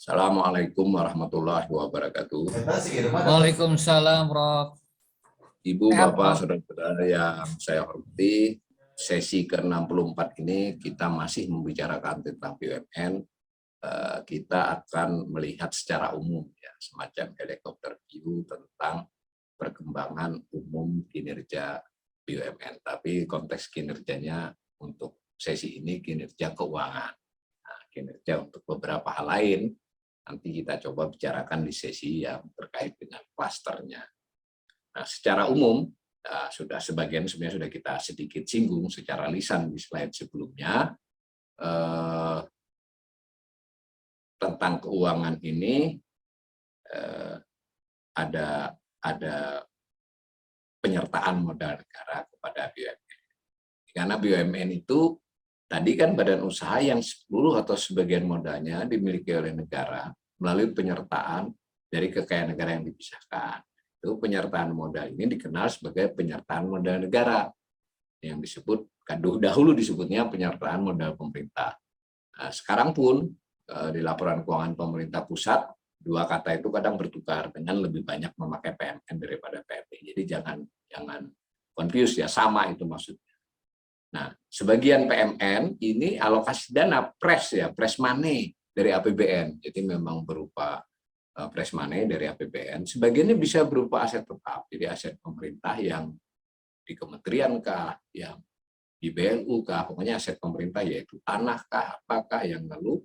Assalamualaikum warahmatullahi wabarakatuh. Waalaikumsalam, Prof. Ibu, Sehat, Bapak, Prof. saudara-saudara yang saya hormati, sesi ke-64 ini kita masih membicarakan tentang BUMN. Kita akan melihat secara umum, ya, semacam helikopter view tentang perkembangan umum kinerja BUMN. Tapi konteks kinerjanya untuk sesi ini kinerja keuangan. Nah, kinerja untuk beberapa hal lain nanti kita coba bicarakan di sesi yang terkait dengan klasternya. Nah, secara umum sebagian sebenarnya sudah kita sedikit singgung secara lisan di slide sebelumnya. Tentang keuangan ini ada penyertaan modal negara kepada BUMN. Karena BUMN itu tadi kan badan usaha yang 10 atau sebagian modalnya dimiliki oleh negara melalui penyertaan dari kekayaan negara yang dipisahkan. Itu penyertaan modal ini dikenal sebagai penyertaan modal negara yang disebut dahulu disebutnya penyertaan modal pemerintah. Nah, sekarang pun di laporan keuangan pemerintah pusat dua kata itu kadang bertukar dengan lebih banyak memakai PMN daripada PMP. Jadi jangan confuse ya, sama itu maksudnya. Nah, sebagian PMN ini alokasi dana press money dari APBN. Jadi memang berupa press money dari APBN. Sebagiannya bisa berupa aset tetap, jadi aset pemerintah yang di kementerian kah, yang di BLU kah, pokoknya aset pemerintah yaitu tanah kah, apakah yang lalu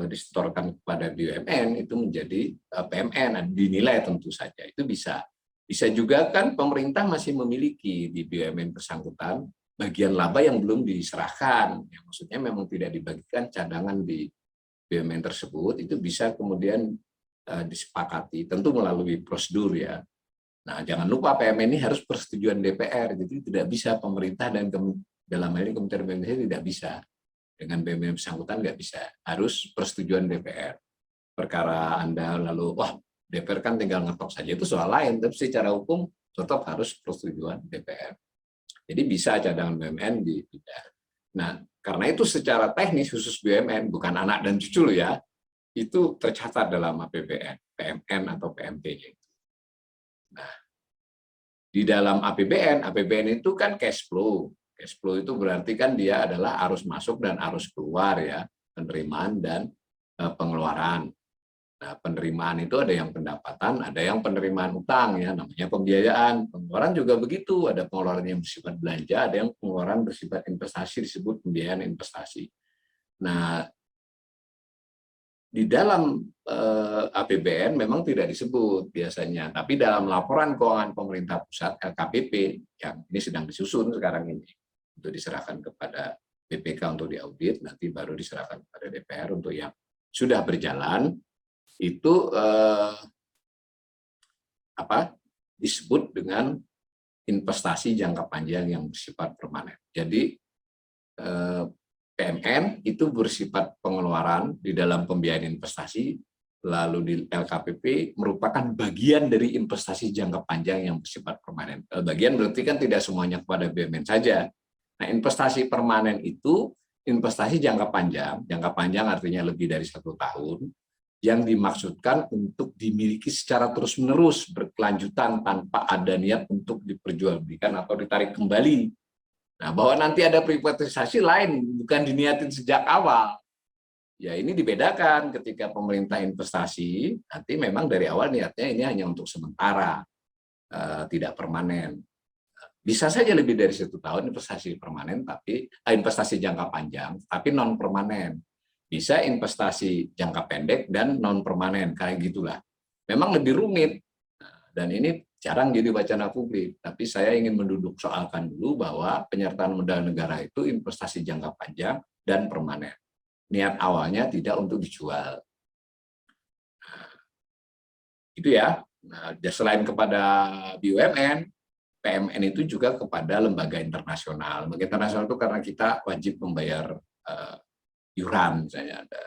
disetorkan kepada BUMN itu menjadi PMN, dinilai tentu saja. Itu bisa juga kan pemerintah masih memiliki di BUMN bersangkutan bagian laba yang belum diserahkan, ya, maksudnya memang tidak dibagikan cadangan di BUMN tersebut, itu bisa kemudian disepakati, tentu melalui prosedur ya. Nah, jangan lupa PMN ini harus persetujuan DPR, jadi tidak bisa pemerintah dan dalam hal ini Kementerian BUMN tidak bisa, dengan BUMN bersangkutan nggak bisa, harus persetujuan DPR. Perkara Anda lalu, DPR kan tinggal ngetok saja, itu soal lain, tapi secara hukum tetap harus persetujuan DPR. Jadi bisa cadangan BUMN dipindah. Nah, karena itu secara teknis khusus BUMN, bukan anak dan cucu loh ya, itu tercatat dalam APBN, PMN atau PMP. Nah, di dalam APBN itu kan cash flow. Cash flow itu berarti kan dia adalah arus masuk dan arus keluar ya, penerimaan dan pengeluaran. Nah, penerimaan itu ada yang pendapatan, ada yang penerimaan utang ya, namanya pembiayaan. Pengeluaran juga begitu, ada pengeluaran yang bersifat belanja, ada yang pengeluaran bersifat investasi, disebut pembiayaan investasi. Nah, di dalam APBN memang tidak disebut biasanya, tapi dalam laporan keuangan pemerintah pusat LKPP yang ini sedang disusun sekarang ini untuk diserahkan kepada BPK untuk diaudit, nanti baru diserahkan kepada DPR untuk yang sudah berjalan. Itu disebut dengan investasi jangka panjang yang bersifat permanen. Jadi PMN itu bersifat pengeluaran di dalam pembiayaan investasi, lalu di LKPP merupakan bagian dari investasi jangka panjang yang bersifat permanen. Bagian berarti kan tidak semuanya kepada BUMN saja. Nah, investasi permanen itu investasi jangka panjang artinya lebih dari 1 tahun, yang dimaksudkan untuk dimiliki secara terus-menerus, berkelanjutan tanpa ada niat untuk diperjualbelikan atau ditarik kembali. Nah, bahwa nanti ada privatisasi lain, bukan diniatin sejak awal. Ya, ini dibedakan ketika pemerintah investasi, nanti memang dari awal niatnya ini hanya untuk sementara, tidak permanen. Bisa saja lebih dari 1 tahun investasi permanen, tapi investasi jangka panjang, tapi non permanen. Bisa investasi jangka pendek dan non permanen, kayak gitulah. Memang lebih rumit dan ini jarang jadi wacana publik. Tapi saya ingin menduduk soalkan dulu bahwa penyertaan modal negara itu investasi jangka panjang dan permanen. Niat awalnya tidak untuk dijual. Itu ya. Nah, selain kepada BUMN, PMN itu juga kepada lembaga internasional. Lembaga internasional itu karena kita wajib membayar iuran, misalnya ada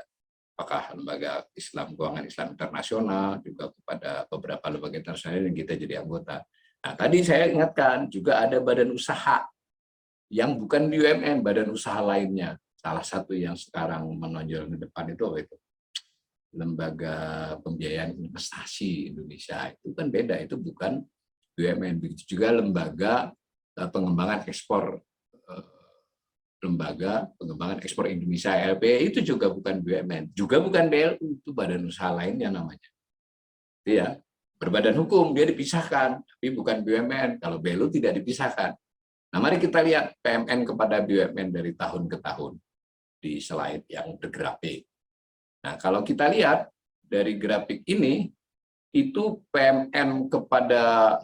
apakah lembaga Islam, keuangan Islam internasional, juga kepada beberapa lembaga internasional yang kita jadi anggota. Nah, tadi saya ingatkan juga ada badan usaha yang bukan BUMN, badan usaha lainnya. Salah satu yang sekarang menonjol di depan itu apa itu? lembaga pembiayaan investasi Indonesia itu kan beda, itu bukan BUMN. Begitu juga lembaga pengembangan ekspor, lembaga pengembangan ekspor Indonesia LPI itu juga bukan BUMN, juga bukan BLU, itu badan usaha lainnya namanya. Ya, berbadan hukum, dia dipisahkan, tapi bukan BUMN. Kalau BLU tidak dipisahkan. Nah, mari kita lihat PMN kepada BUMN dari tahun ke tahun di slide yang bergrafik. Nah, kalau kita lihat dari grafik ini, itu PMN kepada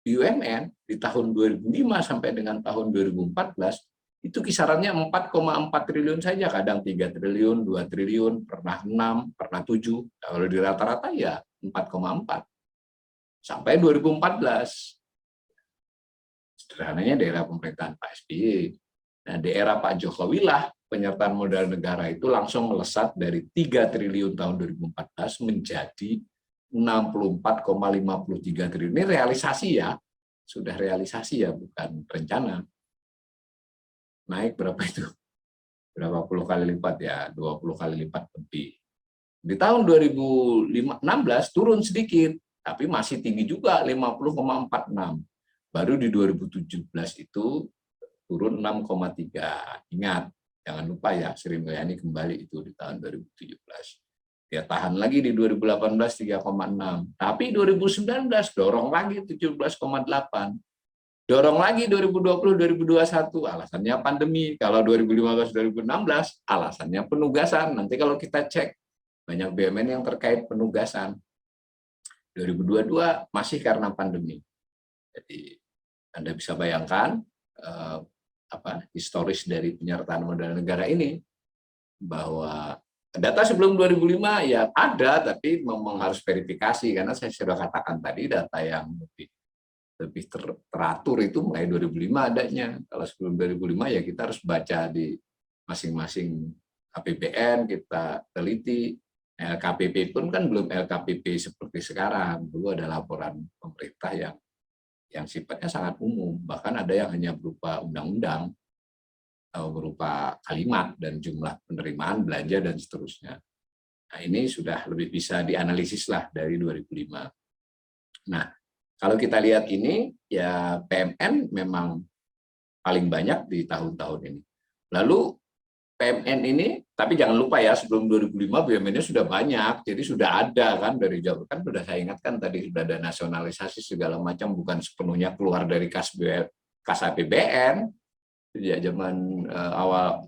BUMN di tahun 2005 sampai dengan tahun 2014, itu kisarannya 4,4 triliun saja, kadang 3 triliun, 2 triliun, pernah 6, pernah 7. Kalau di rata-rata ya 4,4. Sampai 2014. Sederhananya daerah pemerintahan Pak SBY. Nah, di era Pak Jokowi lah penyertaan modal negara itu langsung melesat dari 3 triliun tahun 2014 menjadi 64,53 triliun. Ini realisasi ya, sudah realisasi ya, bukan rencana. Naik berapa itu? Berapa puluh kali lipat ya, 20 kali lipat lebih. Di tahun 2016 turun sedikit, tapi masih tinggi juga, 50,46. Baru di 2017 itu turun 6,3. Ingat, jangan lupa ya, Sri Mulyani kembali itu di tahun 2017. Dia tahan lagi di 2018 3,6. Tapi 2019 dorong lagi 17,8. Dorong lagi 2020-2021, alasannya pandemi. Kalau 2015-2016, alasannya penugasan. Nanti kalau kita cek, banyak BUMN yang terkait penugasan. 2022 masih karena pandemi. Jadi Anda bisa bayangkan historis dari penyertaan modal negara ini, bahwa data sebelum 2005 ya ada, tapi memang harus verifikasi, karena saya sudah katakan tadi data yang lebih teratur itu mulai 2005 adanya. Kalau sebelum 2005 ya kita harus baca di masing-masing APBN, kita teliti. LKPP pun kan belum LKPP seperti sekarang. Dulu ada laporan pemerintah yang sifatnya sangat umum, bahkan ada yang hanya berupa undang-undang, berupa kalimat dan jumlah penerimaan, belanja, dan seterusnya. Nah, ini sudah lebih bisa dianalisis lah dari 2005. Nah, kalau kita lihat ini, ya PMN memang paling banyak di tahun-tahun ini. Lalu PMN ini, tapi jangan lupa ya, sebelum 2005 BUMN-nya sudah banyak, jadi sudah ada kan dari jauh, kan sudah saya ingatkan tadi, sudah ada nasionalisasi segala macam, bukan sepenuhnya keluar dari kas APBN. Ya, zaman awal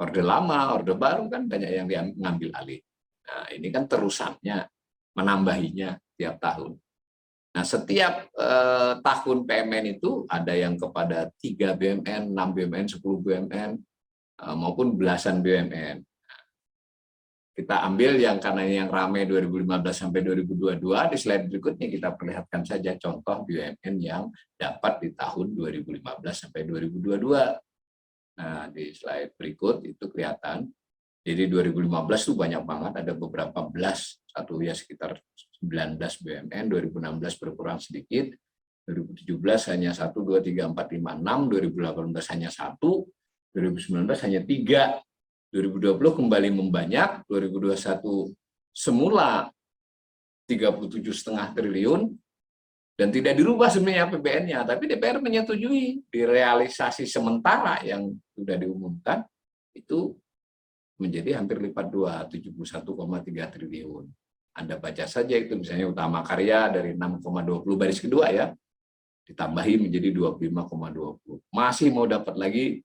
Orde Lama, Orde Baru kan banyak yang diambil alih. Nah, ini kan terusannya, menambahinya tiap tahun. Nah, setiap tahun PMN itu ada yang kepada 3 BUMN, 6 BUMN, 10 BUMN, maupun belasan BUMN. Kita ambil yang karena yang ramai 2015 sampai 2022, di slide berikutnya kita perlihatkan saja contoh BUMN yang dapat di tahun 2015 sampai 2022. Nah, di slide berikut itu kelihatan. Jadi 2015 itu banyak banget, ada beberapa belas, satu ya sekitar 19 BUMN, 2016 berkurang sedikit, 2017 hanya 1, 2, 3, 4, 5, 6, 2018 hanya 1, 2019 hanya 3, 2020 kembali membanyak, 2021 semula 37,5 triliun, dan tidak dirubah sebenarnya APBN-nya, tapi DPR menyetujui di realisasi sementara yang sudah diumumkan, itu menjadi hampir lipat 2, 71,3 triliun. Anda baca saja itu, misalnya utama karya dari 6,20 baris kedua ya, ditambahi menjadi 25,20. Masih mau dapat lagi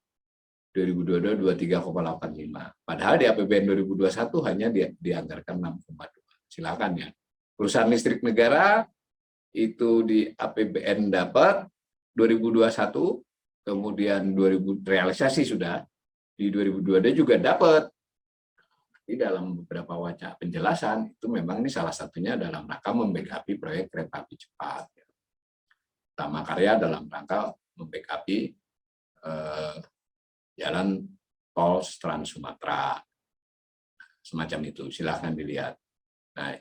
2022 23,85. Padahal di APBN 2021 hanya dianggarkan 6,2. Silakan ya. Perusahaan listrik negara itu di APBN dapat 2021, kemudian 2000 realisasi sudah di 2022 juga dapat. Di dalam beberapa wacana penjelasan itu memang ini salah satunya dalam rangka membackupi proyek kereta api cepat. Utama karya dalam rangka membackupi jalan tol Trans Sumatera, semacam itu, silahkan dilihat. Nah,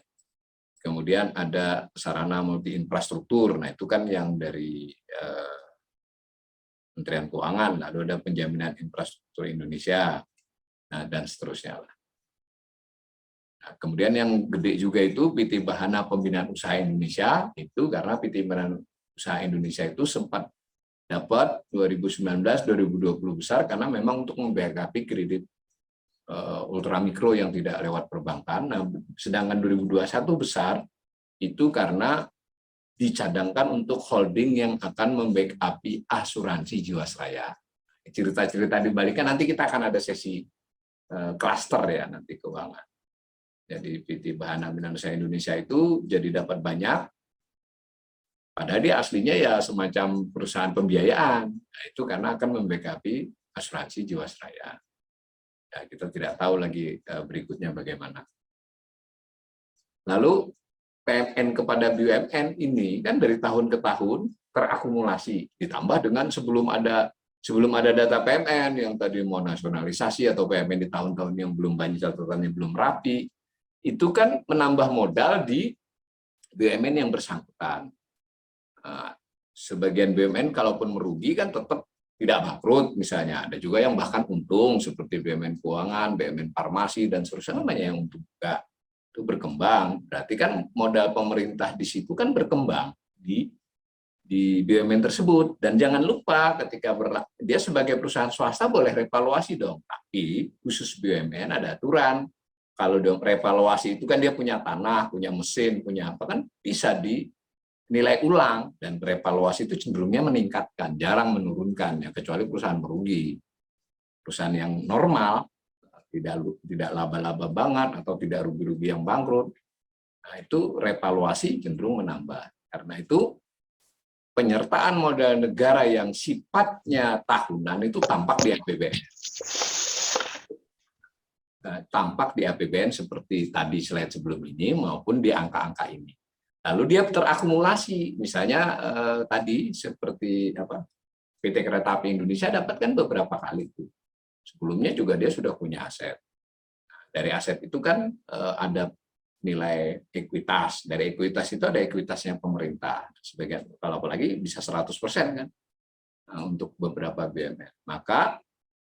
kemudian ada sarana multi infrastruktur, nah itu kan yang dari Kementerian Keuangan, lalu ada penjaminan infrastruktur Indonesia, nah dan seterusnya. Nah, kemudian yang gede juga itu PT Bahana Pembinaan Usaha Indonesia, itu karena PT Pembinaan Usaha Indonesia itu sempat dapat 2019-2020 besar karena memang untuk membackupi kredit ultramikro yang tidak lewat perbankan. Nah, sedangkan 2021 besar itu karena dicadangkan untuk holding yang akan membackupi asuransi Jiwasraya. Cerita-cerita dibaliknya nanti kita akan ada sesi klaster ya nanti keuangan. Jadi PT Bahana Pembinaan Usaha Indonesia itu jadi dapat banyak, padahal dia aslinya ya semacam perusahaan pembiayaan. Nah, itu karena akan membackupi asuransi Jiwasraya. Ya, kita tidak tahu lagi berikutnya bagaimana. Lalu PMN kepada BUMN ini kan dari tahun ke tahun terakumulasi, ditambah dengan sebelum ada data PMN yang tadi mau nasionalisasi atau PMN di tahun-tahun yang belum banyak catatannya belum rapi, itu kan menambah modal di BUMN yang bersangkutan. Sebagian BUMN kalaupun merugi kan tetap tidak bangkrut misalnya. Ada juga yang bahkan untung seperti BUMN Keuangan, BUMN Farmasi, dan seterusnya namanya yang untung juga. Itu berkembang. Berarti kan modal pemerintah di situ kan berkembang di BUMN tersebut. Dan jangan lupa ketika dia sebagai perusahaan swasta boleh revaluasi dong. Tapi khusus BUMN ada aturan. Kalau dia revaluasi itu kan dia punya tanah, punya mesin, punya apa kan bisa dinilai ulang, dan revaluasi itu cenderungnya meningkatkan, jarang menurunkan ya, kecuali perusahaan merugi. Perusahaan yang normal tidak laba-laba banget atau tidak rugi-rugi yang bangkrut, nah itu revaluasi cenderung menambah. Karena itu penyertaan modal negara yang sifatnya tahunan itu tampak di APBN. Tampak di APBN seperti tadi slide sebelum ini maupun di angka-angka ini. Lalu dia terakumulasi, misalnya tadi seperti PT Kereta Api Indonesia dapatkan beberapa kali itu. Sebelumnya juga dia sudah punya aset. Dari aset itu kan ada nilai ekuitas. Dari ekuitas itu ada ekuitasnya pemerintah. Sebagian, kalau apalagi bisa 100% kan untuk beberapa BUMN. Maka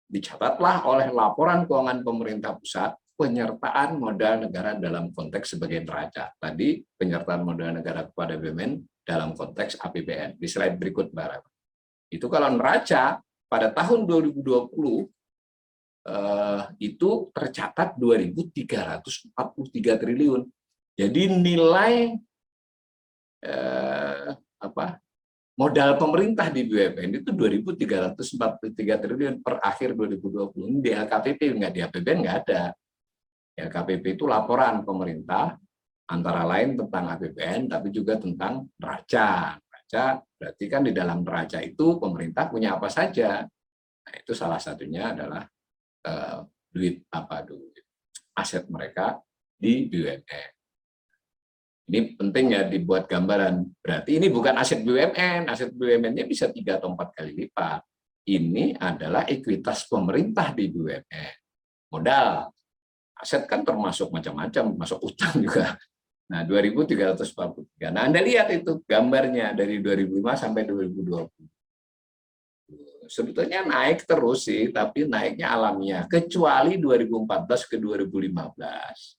dicatatlah oleh laporan keuangan pemerintah pusat penyertaan modal negara dalam konteks sebagai neraca. Tadi penyertaan modal negara kepada BUMN dalam konteks APBN. Di slide berikut, Mbak. Itu kalau neraca pada tahun 2020 itu tercatat 2.343 triliun. Jadi nilai modal pemerintah di BUMN itu 2.343 triliun per akhir 2020. Ini di LKPP, nggak di APBN, nggak ada. LKPP itu laporan pemerintah, antara lain tentang APBN, tapi juga tentang neraca. Neraca berarti kan di dalam neraca itu pemerintah punya apa saja. Nah, itu salah satunya adalah duit aset mereka di BUMN. Ini penting ya dibuat gambaran. Berarti ini bukan aset BUMN. Aset BUMN-nya bisa 3 atau 4 kali lipat. Ini adalah ekuitas pemerintah di BUMN. Modal. Aset kan termasuk macam-macam, masuk utang juga. Nah, 2.343. Nah, Anda lihat itu gambarnya dari 2005 sampai 2020. Sebetulnya naik terus sih, tapi naiknya alamiah. Kecuali 2014 ke 2015.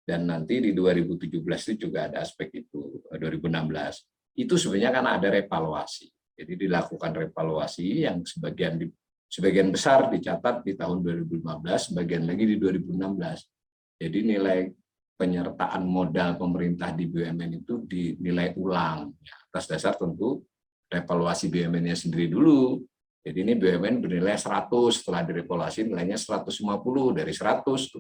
Dan nanti di 2017 itu juga ada aspek itu, 2016. Itu sebenarnya kan ada revaluasi. Jadi dilakukan revaluasi yang sebagian besar dicatat di tahun 2015, sebagian lagi di 2016. Jadi nilai penyertaan modal pemerintah di BUMN itu dinilai ulang. Atas dasar tentu revaluasi BUMN-nya sendiri dulu. Jadi ini BUMN bernilai 100, setelah direvaluasi nilainya 150, dari 100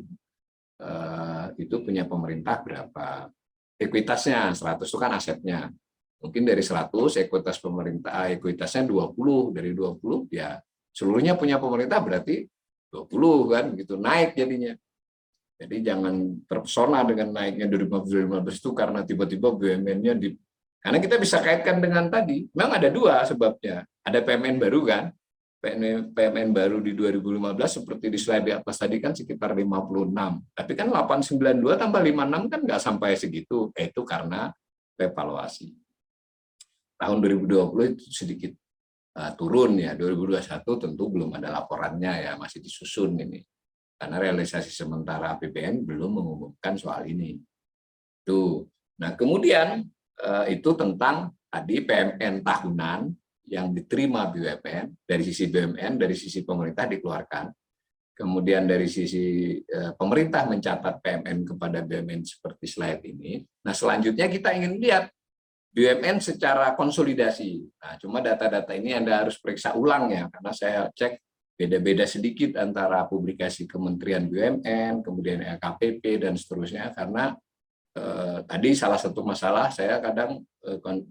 itu punya pemerintah berapa. Ekuitasnya 100 itu kan asetnya. Mungkin dari 100 ekuitas pemerintah, ekuitasnya 20, dari 20 ya seluruhnya punya pemerintah berarti 20 kan gitu, naik jadinya. Jadi jangan terpesona dengan naiknya 2015 itu karena tiba-tiba BUMN-nya karena kita bisa kaitkan dengan tadi, memang ada 2 sebabnya. Ada PMN baru kan, PMN baru di 2015 seperti di slide di atas tadi kan sekitar 56. Tapi kan 892 tambah 56 kan nggak sampai segitu. Itu karena revaluasi. Tahun 2020 itu sedikit turun ya. 2021 tentu belum ada laporannya ya, masih disusun ini. karena realisasi sementara APBN belum mengumumkan soal ini. Tuh. Nah, kemudian itu tentang tadi PMN tahunan yang diterima BUMN, dari sisi BUMN, dari sisi pemerintah dikeluarkan. Kemudian dari sisi pemerintah mencatat PMN kepada BUMN seperti slide ini. Nah, selanjutnya kita ingin lihat BUMN secara konsolidasi. Nah, cuma data-data ini Anda harus periksa ulang ya, karena saya cek beda-beda sedikit antara publikasi Kementerian BUMN, kemudian LKPP, dan seterusnya, karena tadi salah satu masalah saya kadang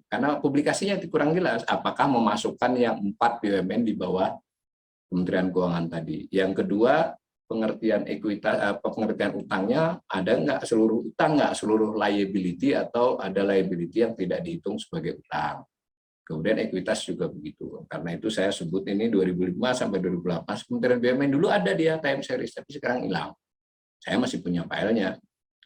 karena publikasinya kurang jelas apakah memasukkan yang 4 BUMN di bawah Kementerian Keuangan tadi. Yang kedua, pengertian ekuitas, pengertian utangnya ada nggak seluruh utang, nggak seluruh liability, atau ada liability yang tidak dihitung sebagai utang. Kemudian ekuitas juga begitu. Karena itu saya sebut ini 2005 sampai 2008 Kementerian BUMN dulu ada dia time series, tapi sekarang hilang. Saya masih punya filenya.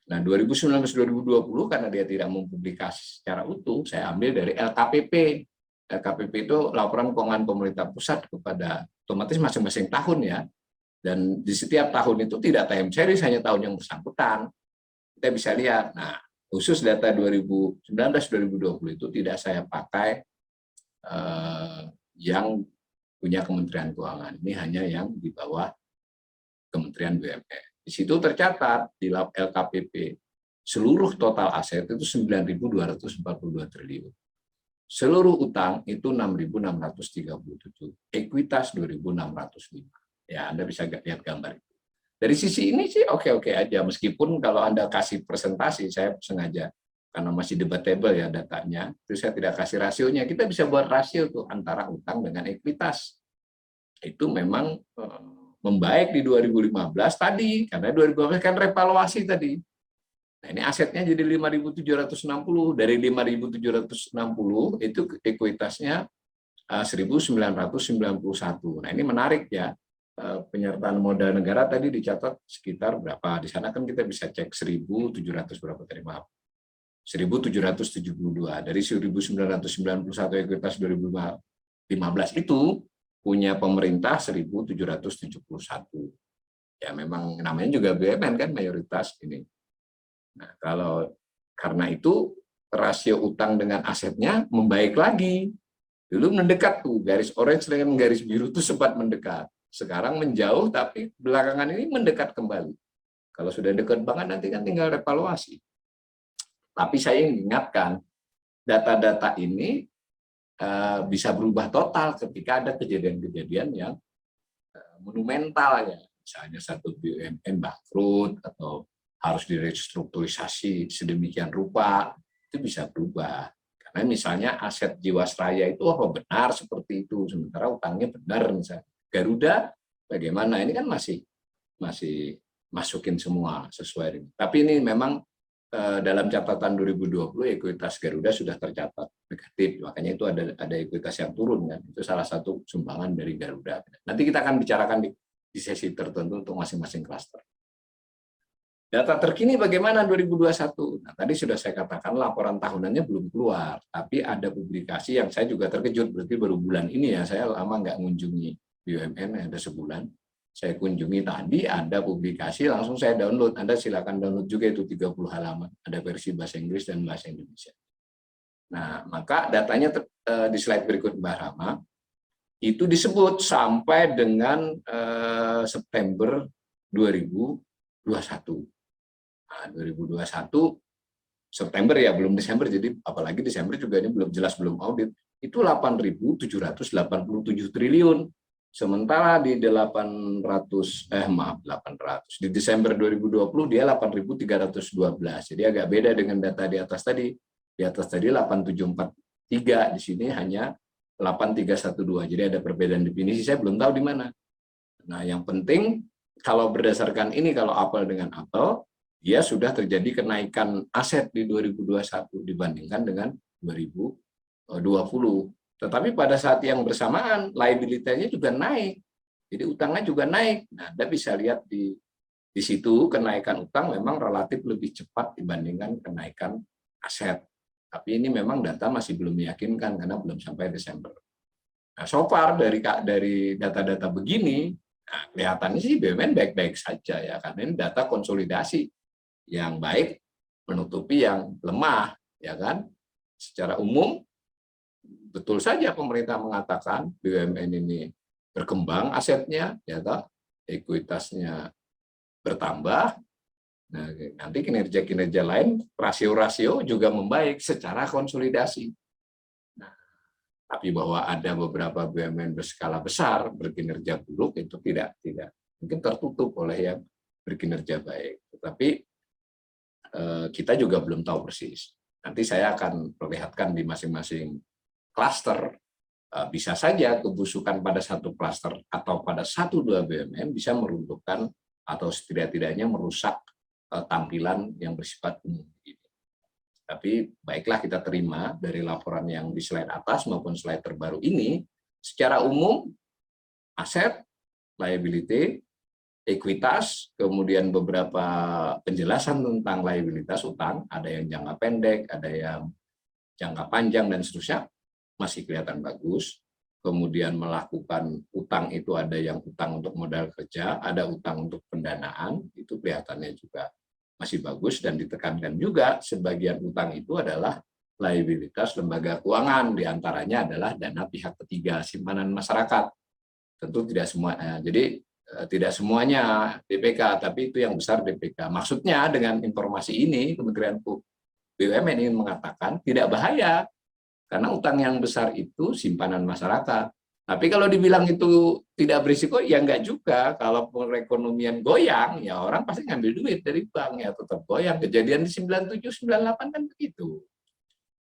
Nah, 2019-2020 karena dia tidak mempublikasi secara utuh, saya ambil dari LKPP. LKPP itu laporan keuangan pemerintah pusat kepada otomatis masing-masing tahun ya. Dan di setiap tahun itu tidak time series, hanya tahun yang bersangkutan. Kita bisa lihat. Nah, khusus data 2019-2020 itu tidak saya pakai yang punya Kementerian Keuangan. Ini hanya yang di bawah Kementerian BUMN. Di situ tercatat di LKPP seluruh total aset itu 9.242 triliun. Seluruh utang itu 6.637, ekuitas 2.605. Ya, Anda bisa lihat gambar itu. Dari sisi ini sih oke-oke aja, meskipun kalau Anda kasih presentasi, saya sengaja karena masih debatable ya datanya, itu saya tidak kasih rasionya. Kita bisa buat rasio tuh antara utang dengan ekuitas. Itu memang membaik di 2015 tadi, karena 2015 kan revaluasi tadi. Nah, ini asetnya jadi 5.760, dari 5.760 itu ekuitasnya 1.991. Nah, ini menarik ya. Penyertaan modal negara tadi dicatat sekitar berapa? Di sana kan kita bisa cek 1.700 berapa tadi, maaf. 1.772. Dari 1.991 ekuitas 2015 itu punya pemerintah 1.771. Ya memang namanya juga BUMN kan mayoritas ini. Nah, karena itu rasio utang dengan asetnya membaik lagi. Dulu mendekat tuh, garis orange dengan garis biru itu sempat mendekat. Sekarang menjauh, tapi belakangan ini mendekat kembali. Kalau sudah dekat banget nanti kan tinggal revaluasi. Tapi saya ingin ingatkan, data-data ini bisa berubah total ketika ada kejadian-kejadian yang monumental ya, misalnya satu BUMN bangkrut atau harus direstrukturisasi sedemikian rupa, itu bisa berubah. Karena misalnya aset Jiwasraya itu benar seperti itu, sementara utangnya benar misalnya. Garuda bagaimana? Ini kan masih masukin semua sesuai dengan. Tapi ini memang dalam catatan 2020 ekuitas Garuda sudah tercatat negatif, makanya itu ada ekuitas yang turun kan, itu salah satu sumbangan dari Garuda. Nanti kita akan bicarakan di sesi tertentu untuk masing-masing klaster. Data terkini bagaimana 2021? Nah, tadi sudah saya katakan laporan tahunannya belum keluar, tapi ada publikasi yang saya juga terkejut, berarti baru bulan ini ya, saya lama nggak mengunjungi BUMN, ada sebulan. Saya kunjungi tadi, ada publikasi, langsung saya download. Anda silakan download juga itu 30 halaman. Ada versi bahasa Inggris dan bahasa Indonesia. Nah, maka datanya di slide berikut Mbak Rama, itu disebut sampai dengan September 2021. Nah, 2021, September ya, belum Desember, jadi apalagi Desember juga ini belum jelas, belum audit, itu 8.787 triliun. Sementara di 800 di Desember 2020 dia 8.312. Jadi agak beda dengan data di atas tadi. Di atas tadi 8743, di sini hanya 8312. Jadi ada perbedaan definisi, saya belum tahu di mana. Nah, yang penting kalau berdasarkan ini, kalau apel dengan apel, dia sudah terjadi kenaikan aset di 2021 dibandingkan dengan 2020. Tetapi pada saat yang bersamaan, liability-nya juga naik. Jadi utangnya juga naik. Nah, Anda bisa lihat di situ kenaikan utang memang relatif lebih cepat dibandingkan kenaikan aset. Tapi ini memang data masih belum meyakinkan karena belum sampai Desember. Nah, so far dari data-data begini, Nah, kelihatannya sih BUMN baik-baik saja ya, karena ini data konsolidasi yang baik menutupi yang lemah, ya kan? Secara umum betul saja pemerintah mengatakan BUMN ini berkembang asetnya, ya toh, ekuitasnya bertambah. Nah, nanti kinerja-kinerja lain, rasio-rasio juga membaik secara konsolidasi. Nah, tapi bahwa ada beberapa BUMN berskala besar berkinerja buruk itu tidak mungkin tertutup oleh yang berkinerja baik. Tetapi kita juga belum tahu persis. Nanti saya akan perlihatkan di masing-masing klaster. Bisa saja kebusukan pada satu klaster atau pada 1-2 BUMN bisa meruntuhkan atau setidak-tidaknya merusak tampilan yang bersifat umum. Tapi baiklah, kita terima dari laporan yang di slide atas maupun slide terbaru ini, secara umum aset, liability, ekuitas, kemudian beberapa penjelasan tentang liabilitas utang, ada yang jangka pendek, ada yang jangka panjang dan seterusnya, masih kelihatan bagus. Kemudian melakukan utang itu ada yang utang untuk modal kerja, ada utang untuk pendanaan, itu kelihatannya juga masih bagus, dan ditekankan juga sebagian utang itu adalah liabilitas lembaga keuangan, diantaranya adalah dana pihak ketiga, simpanan masyarakat. Tentu tidak semua, jadi tidak semuanya DPK, tapi itu yang besar DPK. Maksudnya dengan informasi ini Kementerian BUMN ingin mengatakan tidak bahaya, karena utang yang besar itu simpanan masyarakat. Tapi kalau dibilang itu tidak berisiko, ya enggak juga. Kalau perekonomian goyang, ya orang pasti ngambil duit dari bank, ya tetap goyang. Kejadian di 97, 98 kan begitu.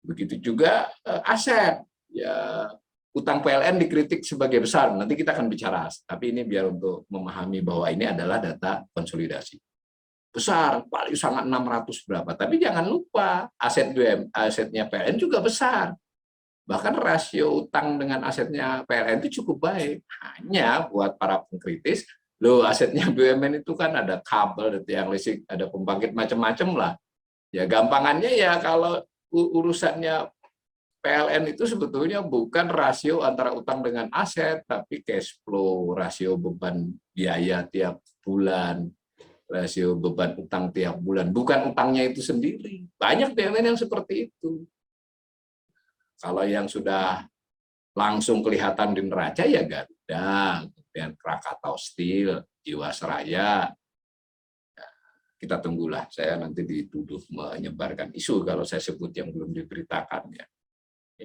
Begitu juga aset. Ya, utang PLN dikritik sebagai besar. Nanti kita akan bicara. Tapi ini biar untuk memahami bahwa ini adalah data konsolidasi. Besar, paling sangat 600 berapa. Tapi jangan lupa, asetnya PLN juga besar. Bahkan rasio utang dengan asetnya PLN itu cukup baik. Hanya buat para pengkritis, loh asetnya BUMN itu kan ada kabel, ada tiang listrik, ada pembangkit macam-macam lah. Ya gampangannya ya kalau urusannya PLN itu sebetulnya bukan rasio antara utang dengan aset, tapi cash flow, rasio beban biaya tiap bulan, rasio beban utang tiap bulan, bukan utangnya itu sendiri. Banyak BUMN yang seperti itu. Kalau yang sudah langsung kelihatan di neraca ya Garuda, kemudian Krakatau Steel, Jiwasraya. Kita tunggulah, saya nanti dituduh menyebarkan isu kalau saya sebut yang belum diberitakan ya.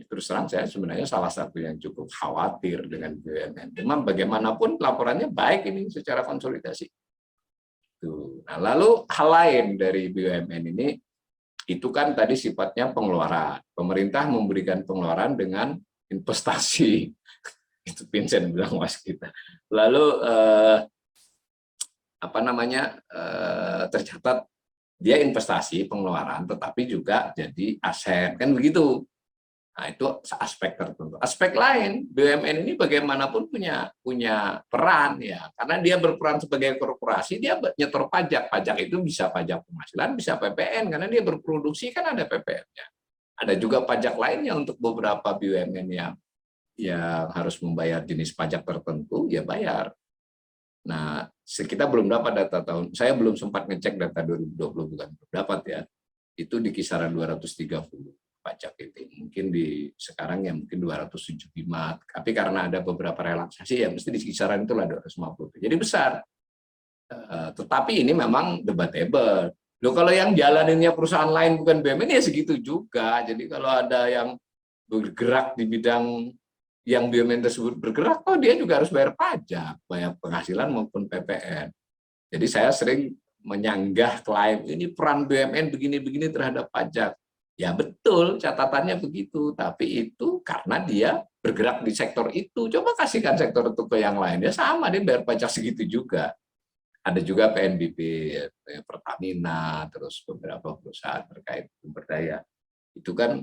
Terus terang saya sebenarnya salah satu yang cukup khawatir dengan BUMN. Memang bagaimanapun laporannya baik ini secara konsolidasi. Nah, lalu hal lain dari BUMN ini, itu kan tadi sifatnya pengeluaran. Pemerintah memberikan pengeluaran dengan investasi. Itu Vincent bilang was kita. Lalu tercatat dia investasi pengeluaran, tetapi juga jadi aset kan begitu. Nah, itu aspek tertentu. Aspek lain, BUMN ini bagaimanapun punya peran ya, karena dia berperan sebagai korporasi, dia nyetor pajak. Pajak itu bisa pajak penghasilan, bisa PPN, karena dia berproduksi kan ada PPN-nya. Ada juga pajak lainnya untuk beberapa BUMN yang harus membayar jenis pajak tertentu, ya bayar. Nah, kita belum dapat data saya belum sempat ngecek data 2020, bukan dapat ya. Itu di kisaran 230. Pajak itu mungkin sekarang ya mungkin 275, tapi karena ada beberapa relaksasi ya mesti di kisaran itulah 250. Jadi besar. Tetapi ini memang debatable. Loh, kalau yang jalaninnya perusahaan lain bukan BUMN ya segitu juga. Jadi kalau ada yang bergerak di bidang yang BUMN tersebut bergerak, dia juga harus bayar pajak, bayar penghasilan maupun PPN. Jadi saya sering menyanggah klaim ini peran BUMN begini-begini terhadap pajak. Ya betul, catatannya begitu. Tapi itu karena dia bergerak di sektor itu. Coba kasihkan sektor itu ke yang lain. Ya sama, dia bayar pajak segitu juga. Ada juga PNBP, Pertamina, terus beberapa perusahaan terkait sumber daya. Itu kan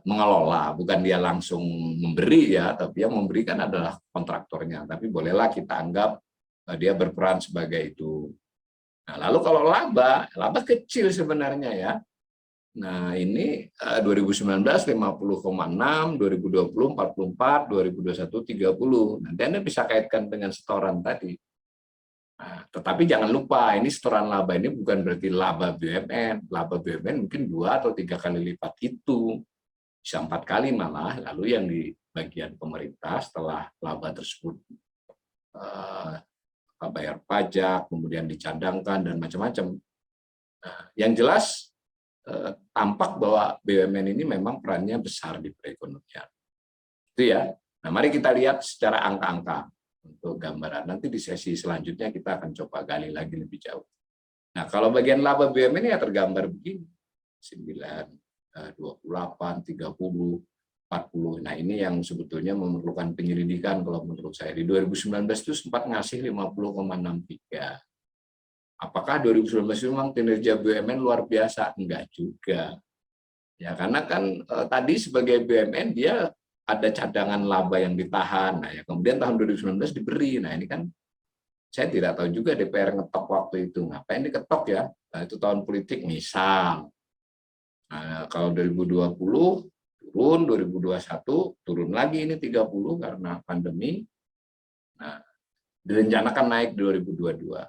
mengelola, bukan dia langsung memberi ya, tapi yang memberikan adalah kontraktornya. Tapi bolehlah kita anggap dia berperan sebagai itu. Nah, lalu kalau laba kecil sebenarnya ya. Nah, ini 2019 50,6, 2020 44, 2021 30. Nanti Anda bisa kaitkan dengan setoran tadi. Nah, tetapi jangan lupa, ini setoran laba ini bukan berarti laba BUMN. Laba BUMN mungkin 2 atau 3 kali lipat itu. Bisa 4 kali malah. Lalu yang di bagian pemerintah setelah laba tersebut bayar pajak, kemudian dicadangkan, dan macam-macam. Nah, yang jelas tampak bahwa BUMN ini memang perannya besar di perekonomian. Itu ya. Nah, mari kita lihat secara angka-angka untuk gambaran. Nanti di sesi selanjutnya kita akan coba gali lagi lebih jauh. Nah, kalau bagian laba BUMN ya tergambar begini. 9, 28, 30, 40. Nah, ini yang sebetulnya memerlukan penyelidikan kalau menurut saya. Di 2019 itu sempat ngasih 50,63. Apakah 2019 itu memang kinerja BUMN luar biasa? Enggak juga. Ya, karena kan tadi sebagai BUMN dia ada cadangan laba yang ditahan. Nah, ya kemudian tahun 2019 diberi. Nah, ini kan saya tidak tahu juga DPR ngetok waktu itu. Ngapain diketok ya? Nah, itu tahun politik misal. Nah, kalau 2020 turun, 2021 turun lagi ini 30 karena pandemi. Nah, direncanakan naik 2022.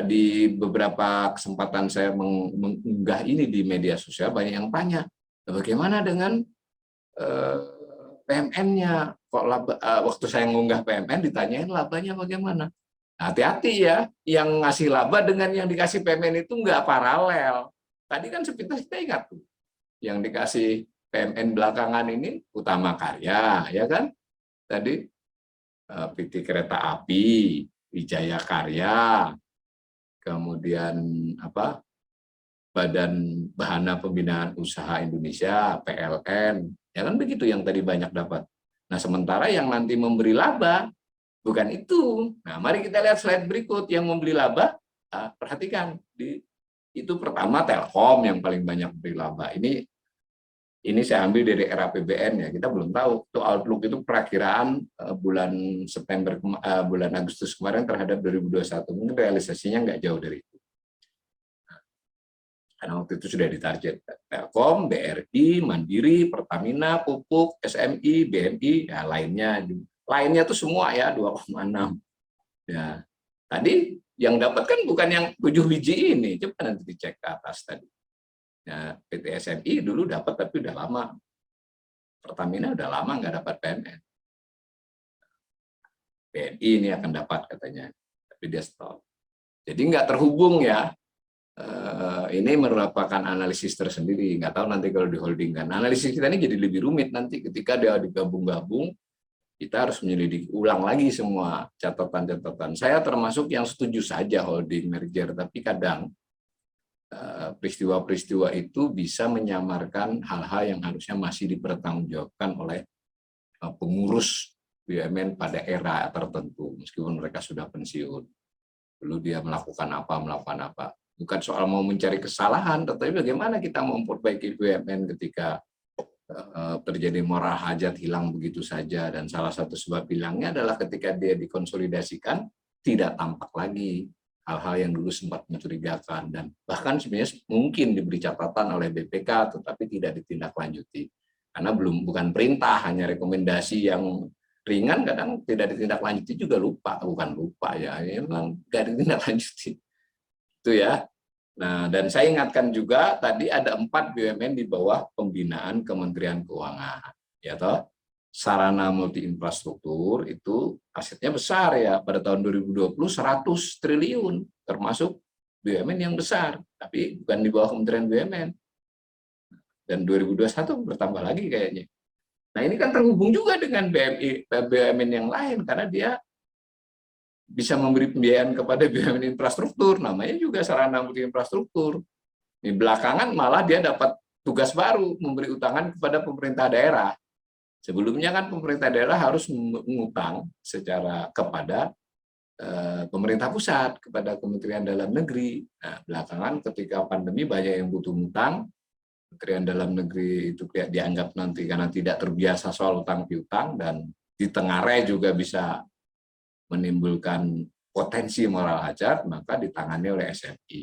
Di beberapa kesempatan saya mengunggah ini di media sosial, banyak yang tanya, bagaimana dengan PMN-nya? Kok laba, waktu saya mengunggah PMN ditanyain labanya bagaimana? Hati-hati ya, yang ngasih laba dengan yang dikasih PMN itu nggak paralel. Tadi kan sepintas kita ingat tuh, yang dikasih PMN belakangan ini Utama Karya, ya kan? Tadi PT Kereta Api, Wijaya Karya, kemudian Badan Bahana Pembinaan Usaha Indonesia, PLN, ya kan begitu yang tadi banyak dapat. Nah, sementara yang nanti memberi laba bukan itu. Nah, mari kita lihat slide berikut yang memberi laba. Perhatikan, itu pertama Telkom yang paling banyak beri laba. Ini saya ambil dari era APBN ya, kita belum tahu. Itu outlook itu perakiraan bulan bulan Agustus kemarin terhadap 2021. Mungkin realisasinya nggak jauh dari itu. Karena waktu itu sudah ditarget Telkom, BRI, Mandiri, Pertamina, Pupuk, SMI, BNI, ya lainnya itu semua ya 2,6. Ya, tadi yang dapat kan bukan yang 7 biji ini, coba nanti dicek ke atas tadi. Ya, PT SMI dulu dapat tapi udah lama. Pertamina udah lama nggak dapat PMN. BNI ini akan dapat katanya, tapi dia stop. Jadi nggak terhubung ya. Ini merupakan analisis tersendiri. Nggak tahu nanti kalau diholdingkan. Analisis kita ini jadi lebih rumit nanti ketika dia digabung-gabung. Kita harus menyelidiki ulang lagi semua catatan-catatan. Saya termasuk yang setuju saja holding merger, tapi kadang peristiwa-peristiwa itu bisa menyamarkan hal-hal yang harusnya masih dipertanggungjawabkan oleh pengurus BUMN pada era tertentu, meskipun mereka sudah pensiun. Dulu dia melakukan apa. Bukan soal mau mencari kesalahan, tetapi bagaimana kita memperbaiki BUMN ketika terjadi moral hajat hilang begitu saja. Dan salah satu sebab hilangnya adalah ketika dia dikonsolidasikan, tidak tampak lagi hal-hal yang dulu sempat mencurigakan, dan bahkan sebenarnya mungkin diberi catatan oleh BPK tetapi tidak ditindaklanjuti karena bukan perintah, hanya rekomendasi yang ringan, kadang tidak ditindaklanjuti juga bukan lupa ya, memang tidak ditindaklanjuti itu ya. Nah, dan saya ingatkan juga tadi ada 4 BUMN di bawah pembinaan Kementerian Keuangan, ya toh. Sarana multi infrastruktur itu asetnya besar ya, pada tahun 2020 100 triliun, termasuk BUMN yang besar, tapi bukan di bawah Kementerian BUMN. Dan 2021 bertambah lagi kayaknya. Nah, ini kan terhubung juga dengan BUMN yang lain karena dia bisa memberi pembiayaan kepada BUMN infrastruktur, namanya juga sarana multi infrastruktur. Di belakangan malah dia dapat tugas baru, memberi utangan kepada pemerintah daerah. Sebelumnya kan pemerintah daerah harus mengutang secara kepada pemerintah pusat, kepada Kementerian Dalam Negeri. Nah, belakangan ketika pandemi banyak yang butuh utang, Kementerian Dalam Negeri itu dianggap nanti karena tidak terbiasa soal utang piutang, dan ditengarai juga bisa menimbulkan potensi moral hajat, maka ditangani oleh SMI.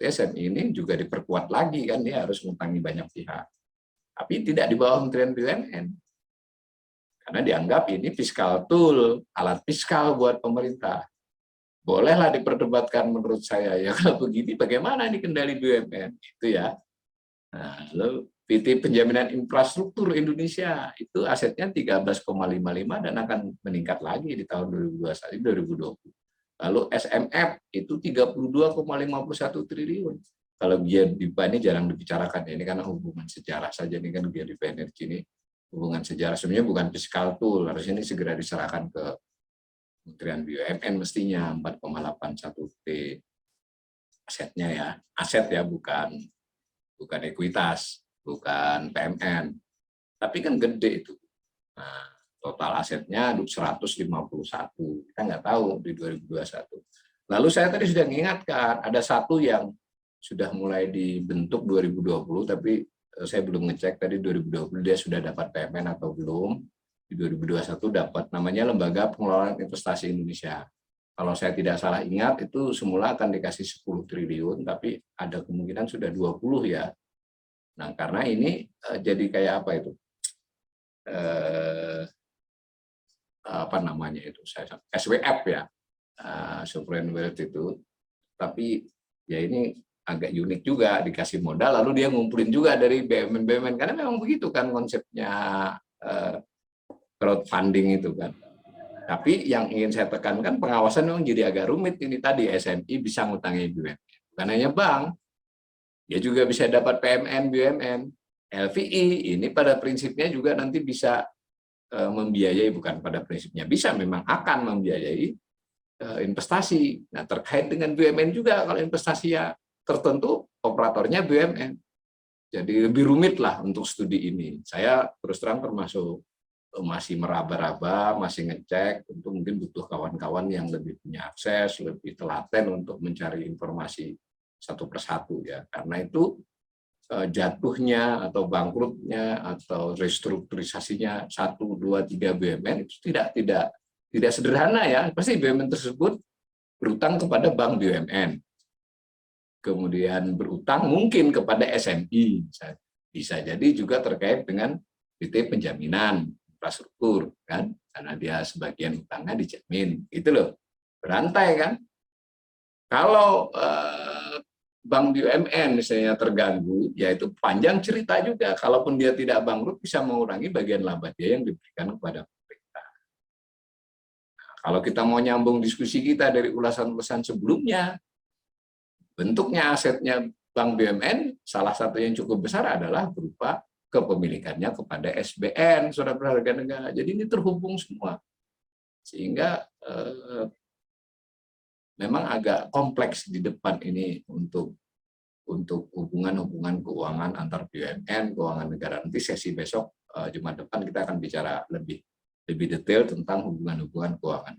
SMI ini juga diperkuat lagi kan, dia harus ngutangi banyak pihak. Tapi tidak di bawah Kementerian BUMN. Karena dianggap ini fiskal tool, alat fiskal buat pemerintah. Bolehlah diperdebatkan menurut saya. Ya kalau begini bagaimana ini kendali BUMN? Itu ya. Nah, lalu PT Penjaminan Infrastruktur Indonesia itu asetnya 13,55 dan akan meningkat lagi di tahun 2021-2020. Lalu SMF itu 32,51 triliun. Kalau GDP ini jarang dibicarakan, ini karena hubungan sejarah saja, ini kan GDP energi ini hubungan sejarah, sebenarnya bukan fiskal tool, harus ini segera diserahkan ke Kementerian BUMN mestinya 4,81 T asetnya ya, aset ya, bukan ekuitas, bukan PMN, tapi kan gede itu. Nah, total asetnya 151, kita nggak tahu di 2021. Lalu saya tadi sudah mengingatkan, ada satu yang sudah mulai dibentuk 2020, tapi saya belum ngecek tadi 2020 dia sudah dapat PMN atau belum. Di 2021 dapat, namanya Lembaga Pengelolaan Investasi Indonesia. Kalau saya tidak salah ingat, itu semula akan dikasih 10 triliun, tapi ada kemungkinan sudah 20 ya. Nah, karena ini jadi kayak apa itu? Apa namanya itu? SWF ya, sovereign wealth itu. Tapi ya ini agak unik juga, dikasih modal lalu dia ngumpulin juga dari BUMN, karena memang begitu kan konsepnya crowdfunding itu kan. Tapi yang ingin saya tekankan, pengawasan memang jadi agak rumit ini tadi. SMI bisa ngutangi BUMN, bukan hanya bank, dia juga bisa dapat PMN, BUMN. LVI ini pada prinsipnya juga nanti bisa membiayai, bukan pada prinsipnya, bisa memang akan membiayai investasi. Nah, terkait dengan BUMN juga, kalau investasinya tertentu, operatornya BUMN. Jadi lebih rumit lah untuk studi ini. Saya terus terang termasuk masih meraba-raba, masih ngecek, tentu mungkin butuh kawan-kawan yang lebih punya akses, lebih telaten untuk mencari informasi satu persatu ya. Karena itu jatuhnya atau bangkrutnya atau restrukturisasinya 1, 2, 3 BUMN itu tidak sederhana ya. Pasti BUMN tersebut berutang kepada bank BUMN. Kemudian berutang mungkin kepada SMI. Bisa jadi juga terkait dengan PT Penjaminan Infrastruktur kan, karena dia sebagian utangnya dijamin. Itu loh. Berantai kan. Kalau bank BUMN misalnya terganggu, ya itu panjang cerita juga. Kalaupun dia tidak bangkrut, bisa mengurangi bagian laba dia yang diberikan kepada pemerintah. Nah, kalau kita mau nyambung diskusi kita dari ulasan-ulasan sebelumnya, bentuknya asetnya bank BUMN, salah satu yang cukup besar adalah berupa kepemilikannya kepada SBN, Surat Berharga Negara. Jadi ini terhubung semua. Sehingga memang agak kompleks di depan ini untuk hubungan keuangan antar BUMN, keuangan negara. Nanti sesi besok Jumat depan kita akan bicara lebih detail tentang hubungan keuangan.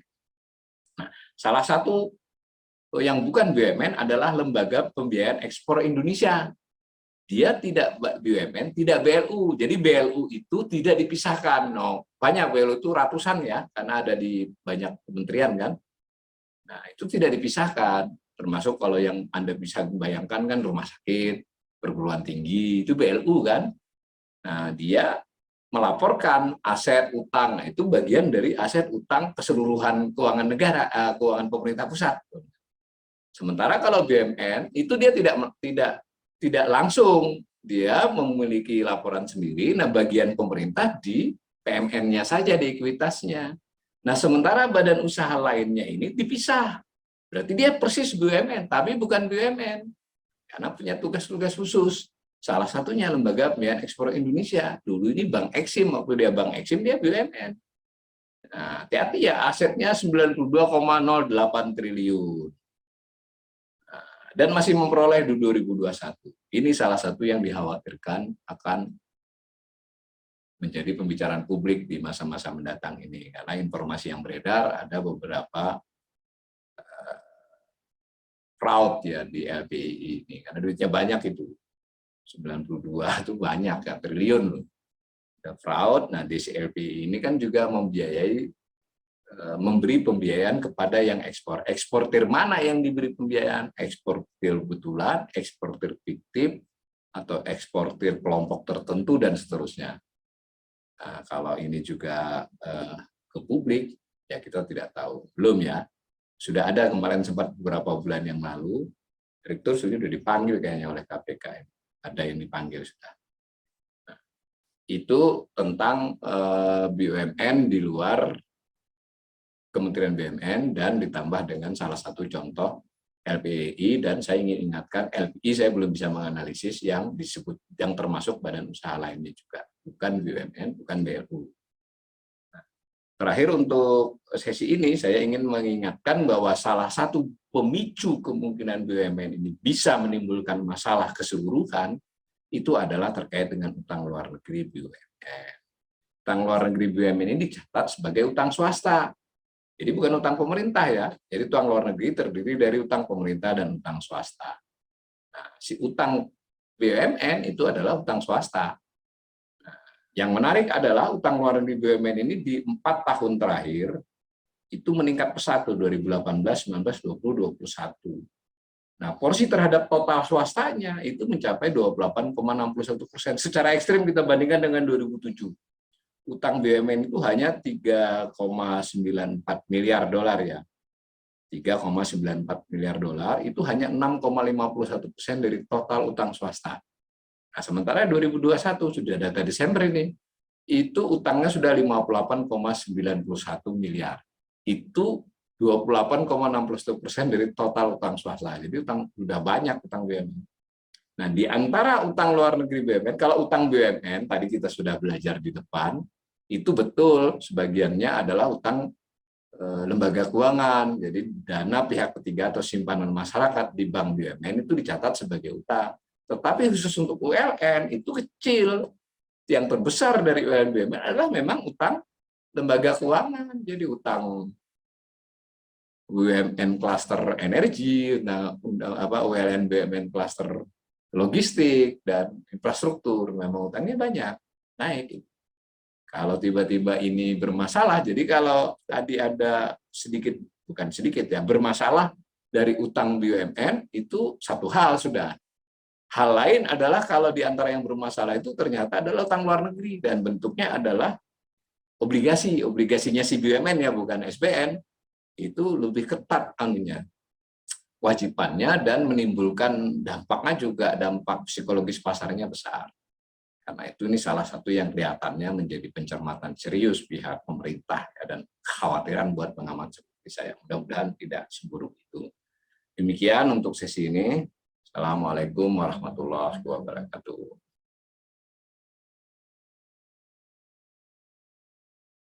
Nah, salah satu yang bukan BUMN adalah Lembaga Pembiayaan Ekspor Indonesia. Dia tidak BUMN, tidak BLU. Jadi BLU itu tidak dipisahkan. No, banyak BLU itu ratusan ya, karena ada di banyak kementerian kan. Nah, itu tidak dipisahkan, termasuk kalau yang Anda bisa bayangkan kan rumah sakit, perguruan tinggi, itu BLU kan. Nah, dia melaporkan aset utang, nah, itu bagian dari aset utang keseluruhan keuangan negara, keuangan pemerintah pusat. Sementara kalau BUMN itu dia tidak langsung, dia memiliki laporan sendiri, nah bagian pemerintah di PMN-nya saja, di ekuitasnya. Nah, sementara badan usaha lainnya ini dipisah. Berarti dia persis BUMN, tapi bukan BUMN. Karena punya tugas-tugas khusus. Salah satunya Lembaga Pembiayaan Ekspor Indonesia. Dulu ini Bank Eksim, waktu dia Bank Eksim, dia BUMN. Nah, hati-hati ya, asetnya 92,08 triliun. Dan masih memperoleh di 2021. Ini salah satu yang dikhawatirkan akan menjadi pembicaraan publik di masa-masa mendatang ini, karena informasi yang beredar ada beberapa fraud ya di LPI ini, karena duitnya banyak itu 92 itu banyak ya, triliun loh. Ada fraud. Nah, di LPI ini kan juga membiayai memberi pembiayaan kepada yang ekspor. Eksportir mana yang diberi pembiayaan? Eksportir betulan, eksportir fiktif, atau eksportir kelompok tertentu, dan seterusnya. Nah, kalau ini juga ke publik, ya kita tidak tahu. Belum ya. Sudah ada kemarin sempat beberapa bulan yang lalu, direktur sudah dipanggil kayaknya oleh KPK. Ada yang dipanggil sudah. Nah, itu tentang BUMN di luar Kementerian BUMN dan ditambah dengan salah satu contoh LPI, dan saya ingin ingatkan LPI saya belum bisa menganalisis yang disebut yang termasuk badan usaha lainnya juga, bukan BUMN, bukan BLU. Nah, terakhir untuk sesi ini saya ingin mengingatkan bahwa salah satu pemicu kemungkinan BUMN ini bisa menimbulkan masalah keseluruhan itu adalah terkait dengan utang luar negeri BUMN. Utang luar negeri BUMN ini dicatat sebagai utang swasta. Jadi bukan utang pemerintah ya. Jadi utang luar negeri terdiri dari utang pemerintah dan utang swasta. Nah, si utang BUMN itu adalah utang swasta. Nah, yang menarik adalah utang luar negeri BUMN ini di 4 tahun terakhir itu meningkat pesat tuh 2018, 19, 20, 21. Nah, porsi terhadap total swastanya itu mencapai 28,61%. Secara ekstrim kita bandingkan dengan 2007. Utang BUMN itu hanya 3,94 miliar dolar ya. 3,94 miliar dolar itu hanya 6,51% dari total utang swasta. Nah, sementara 2021 sudah data Desember ini, itu utangnya sudah 58,91 miliar. Itu 28,61% dari total utang swasta. Jadi utang sudah banyak utang BUMN. Nah, di antara utang luar negeri BUMN, kalau utang BUMN tadi kita sudah belajar di depan, itu betul sebagiannya adalah utang lembaga keuangan. Jadi dana pihak ketiga atau simpanan masyarakat di bank BUMN itu dicatat sebagai utang. Tetapi khusus untuk ULN itu kecil. Yang terbesar dari ULN BUMN adalah memang utang lembaga keuangan. Jadi utang BUMN klaster energi, nah, ULN BUMN klaster logistik dan infrastruktur, memang utangnya banyak, naik. Kalau tiba-tiba ini bermasalah, jadi kalau tadi ada sedikit, bukan sedikit ya, bermasalah dari utang BUMN, itu satu hal sudah. Hal lain adalah kalau di antara yang bermasalah itu ternyata adalah utang luar negeri, dan bentuknya adalah obligasi, obligasinya si BUMN ya, bukan SBN, itu lebih ketat anunya, wajibannya, dan menimbulkan dampaknya juga, dampak psikologis pasarnya besar. Karena itu ini salah satu yang kelihatannya menjadi pencermatan serius pihak pemerintah ya, dan kekhawatiran buat pengamat seperti saya. Mudah-mudahan tidak seburuk itu. Demikian untuk sesi ini. Assalamualaikum warahmatullahi wabarakatuh.